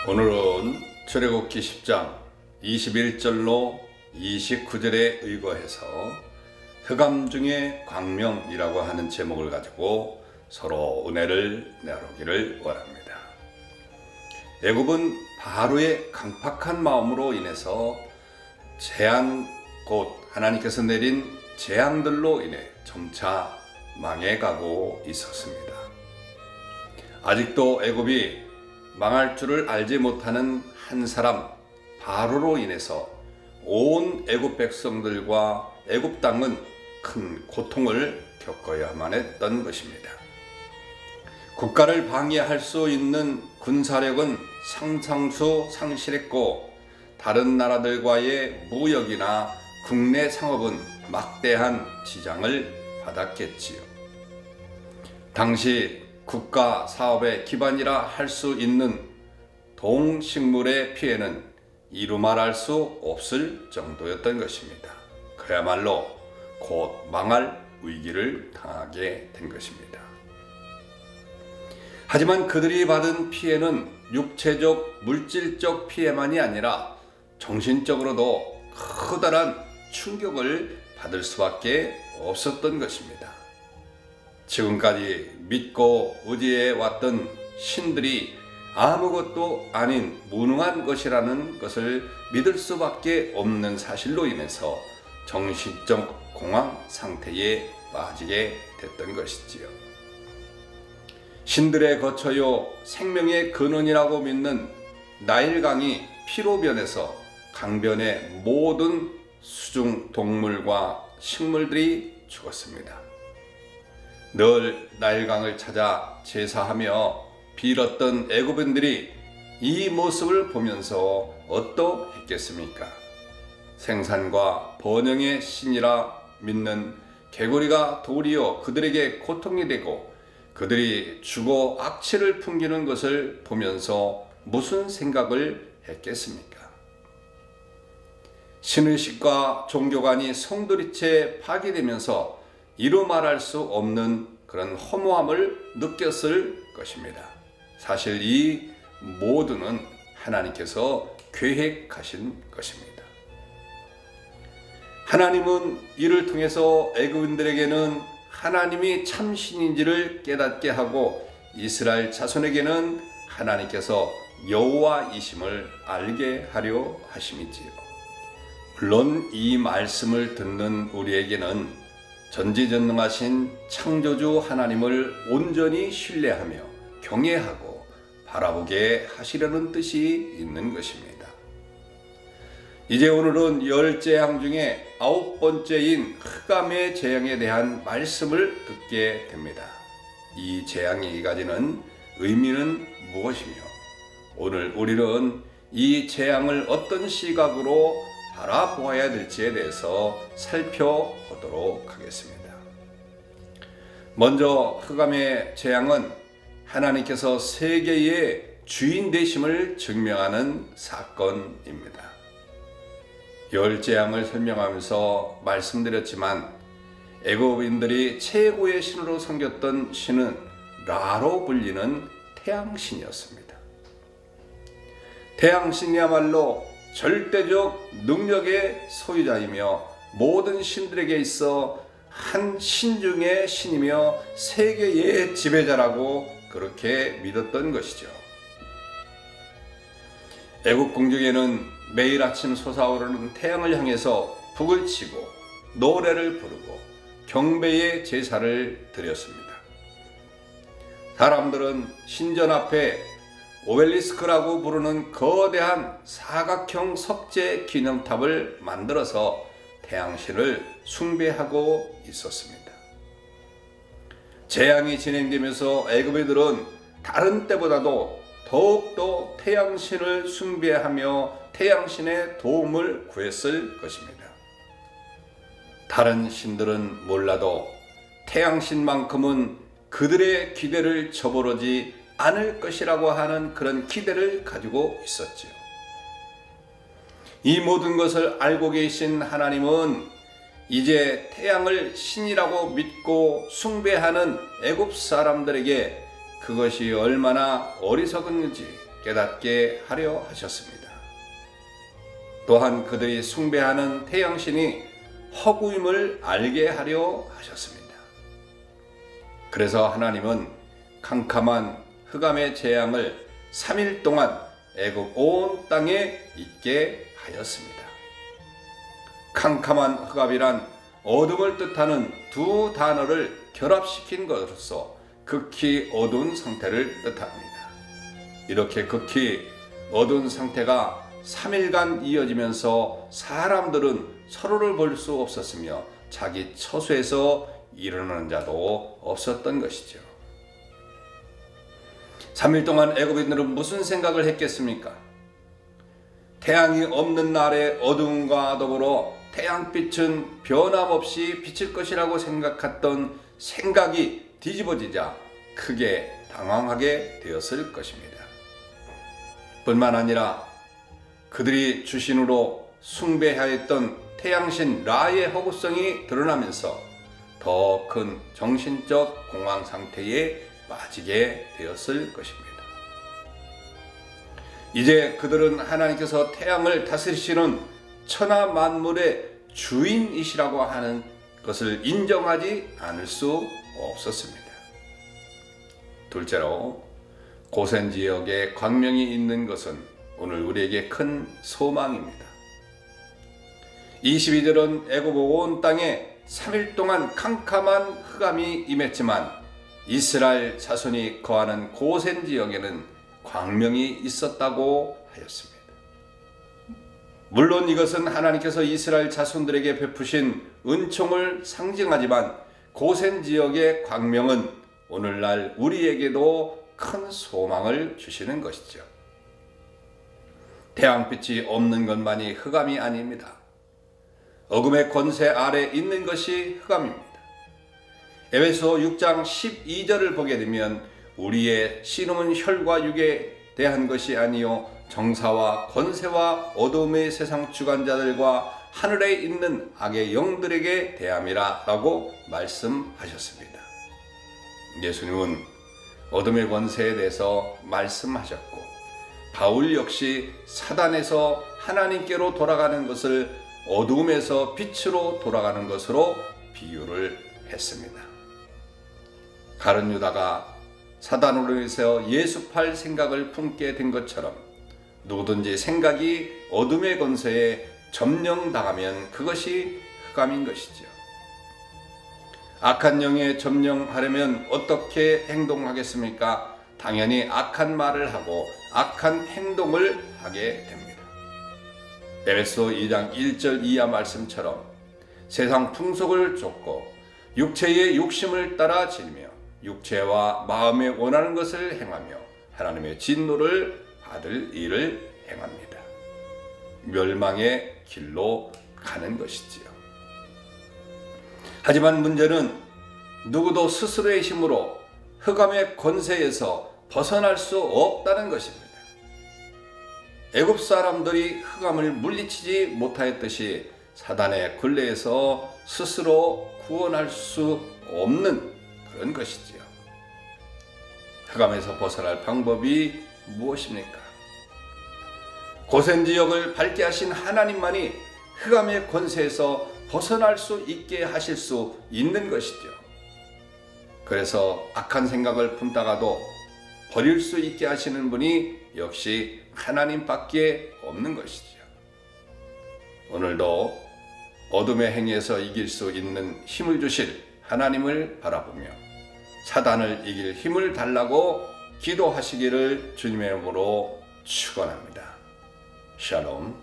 오늘은 출애굽기 10장 21절로 29절에 의거해서 흑암 중의 광명이라고 하는 제목을 가지고 서로 은혜를 나누기를 원합니다. 애굽은 바로의 강팍한 마음으로 인해서 재앙, 곧 하나님께서 내린 재앙들로 인해 점차 망해가고 있었습니다. 아직도 애굽이 망할 줄을 알지 못하는 한 사람 바로로 인해서 온 애굽 백성들과 애굽 땅은 큰 고통을 겪어야만 했던 것입니다. 국가를 방해할 수 있는 군사력은 상상수 상실했고 다른 나라들과의 무역이나 국내 상업은 막대한 지장을 받았겠지요. 당시 국가 사업의 기반이라 할 수 있는 동식물의 피해는 이루 말할 수 없을 정도였던 것입니다. 그야말로 곧 망할 위기를 당하게 된 것입니다. 하지만 그들이 받은 피해는 육체적, 물질적 피해만이 아니라 정신적으로도 커다란 충격을 받을 수밖에 없었던 것입니다. 지금까지 믿고 의지해 왔던 신들이 아무것도 아닌 무능한 것이라는 것을 믿을 수밖에 없는 사실로 인해서 정신적 공황 상태에 빠지게 됐던 것이지요. 신들의 거처요 생명의 근원이라고 믿는 나일강이 피로 변해서 강변의 모든 수중 동물과 식물들이 죽었습니다. 늘 나일강을 찾아 제사하며 빌었던 애굽인들이 이 모습을 보면서 어떠했겠습니까? 생산과 번영의 신이라 믿는 개구리가 도리어 그들에게 고통이 되고 그들이 죽어 악취를 풍기는 것을 보면서 무슨 생각을 했겠습니까? 신의식과 종교관이 송두리째 파괴되면서 이루 말할 수 없는 그런 허무함을 느꼈을 것입니다. 사실 이 모두는 하나님께서 계획하신 것입니다. 하나님은 이를 통해서 애굽인들에게는 하나님이 참신인지를 깨닫게 하고 이스라엘 자손에게는 하나님께서 여호와이심을 알게 하려 하심이지요. 물론 이 말씀을 듣는 우리에게는 전지전능하신 창조주 하나님을 온전히 신뢰하며 경외하고 바라보게 하시려는 뜻이 있는 것입니다. 이제 오늘은 10재앙 중에 9번째인 흑암의 재앙에 대한 말씀을 듣게 됩니다. 이 재앙이 가지는 의미는 무엇이며 오늘 우리는 이 재앙을 어떤 시각으로 바라보아야 될지에 대해서 살펴보도록 하겠습니다. 먼저 흑암의 재앙은 하나님께서 세계의 주인 되심을 증명하는 사건입니다. 열 재앙을 설명하면서 말씀드렸지만 애굽인들이 최고의 신으로 섬겼던 신은 라로 불리는 태양신이었습니다. 태양신이야말로 절대적 능력의 소유자이며 모든 신들에게 있어 한 신 중의 신이며 세계의 지배자라고 그렇게 믿었던 것이죠. 애굽 궁중에는 매일 아침 솟아오르는 태양을 향해서 북을 치고 노래를 부르고 경배의 제사를 드렸습니다. 사람들은 신전 앞에 오벨리스크라고 부르는 거대한 사각형 석재 기념탑을 만들어서 태양신을 숭배하고 있었습니다. 재앙이 진행되면서 애굽인들은 다른 때보다도 더욱더 태양신을 숭배하며 태양신의 도움을 구했을 것입니다. 다른 신들은 몰라도 태양신만큼은 그들의 기대를 저버리지 않을 것이라고 하는 그런 기대를 가지고 있었지요. 이 모든 것을 알고 계신 하나님은 이제 태양을 신이라고 믿고 숭배하는 애굽 사람들에게 그것이 얼마나 어리석은지 깨닫게 하려 하셨습니다. 또한 그들이 숭배하는 태양신이 허구임을 알게 하려 하셨습니다. 그래서 하나님은 캄캄한 흑암의 재앙을 3일 동안 애굽 온 땅에 있게 하였습니다. 캄캄한 흑암이란 어둠을 뜻하는 두 단어를 결합시킨 것으로서 극히 어두운 상태를 뜻합니다. 이렇게 극히 어두운 상태가 3일간 이어지면서 사람들은 서로를 볼 수 없었으며 자기 처소에서 일어나는 자도 없었던 것이죠. 3일 동안 애굽인들은 무슨 생각을 했겠습니까? 태양이 없는 날의 어두움과 더불어 태양빛은 변함없이 비칠 것이라고 생각했던 생각이 뒤집어지자 크게 당황하게 되었을 것입니다. 뿐만 아니라 그들이 주신으로 숭배하였던 태양신 라의 허구성이 드러나면서 더 큰 정신적 공황 상태에 빠지게 되었을 것입니다. 이제 그들은 하나님께서 태양을 다스리시는 천하 만물의 주인이시라고 하는 것을 인정하지 않을 수 없었습니다. 둘째로 고센 지역에 광명이 있는 것은 오늘 우리에게 큰 소망입니다. 22절은 애굽 온 땅에 3일 동안 캄캄한 흑암이 임했지만 이스라엘 자손이 거하는 고센 지역에는 광명이 있었다고 하였습니다. 물론 이것은 하나님께서 이스라엘 자손들에게 베푸신 은총을 상징하지만 고센 지역의 광명은 오늘날 우리에게도 큰 소망을 주시는 것이죠. 태양빛이 없는 것만이 흑암이 아닙니다. 어둠의 권세 아래 있는 것이 흑암입니다. 에베소 6장 12절을 보게 되면 우리의 씨름은 혈과 육에 대한 것이 아니요 정사와 권세와 어둠의 세상 주관자들과 하늘에 있는 악의 영들에게 대함이라 라고 말씀하셨습니다. 예수님은 어둠의 권세에 대해서 말씀하셨고 바울 역시 사단에서 하나님께로 돌아가는 것을 어둠에서 빛으로 돌아가는 것으로 비유를 했습니다. 가룟 유다가 사단으로 인해서 예수팔 생각을 품게 된 것처럼 누구든지 생각이 어둠의 권세에 점령당하면 그것이 흑암인 것이죠. 악한 영에 점령하려면 어떻게 행동하겠습니까? 당연히 악한 말을 하고 악한 행동을 하게 됩니다. 에베소 2장 1절 이하 말씀처럼 세상 풍속을 좇고 육체의 욕심을 따라 지니며 육체와 마음에 원하는 것을 행하며 하나님의 진노를 받을 일을 행합니다. 멸망의 길로 가는 것이지요. 하지만 문제는 누구도 스스로의 힘으로 흑암의 권세에서 벗어날 수 없다는 것입니다. 애굽 사람들이 흑암을 물리치지 못하였듯이 사단의 굴레에서 스스로 구원할 수 없는 그런 것이지요. 흑암에서 벗어날 방법이 무엇입니까? 고센 지역을 밝게 하신 하나님만이 흑암의 권세에서 벗어날 수 있게 하실 수 있는 것이죠. 그래서 악한 생각을 품다가도 버릴 수 있게 하시는 분이 역시 하나님밖에 없는 것이죠. 오늘도 어둠의 행위에서 이길 수 있는 힘을 주실 하나님을 바라보며 사단을 이길 힘을 달라고 기도하시기를 주님의 이름으로 축원합니다. 샬롬.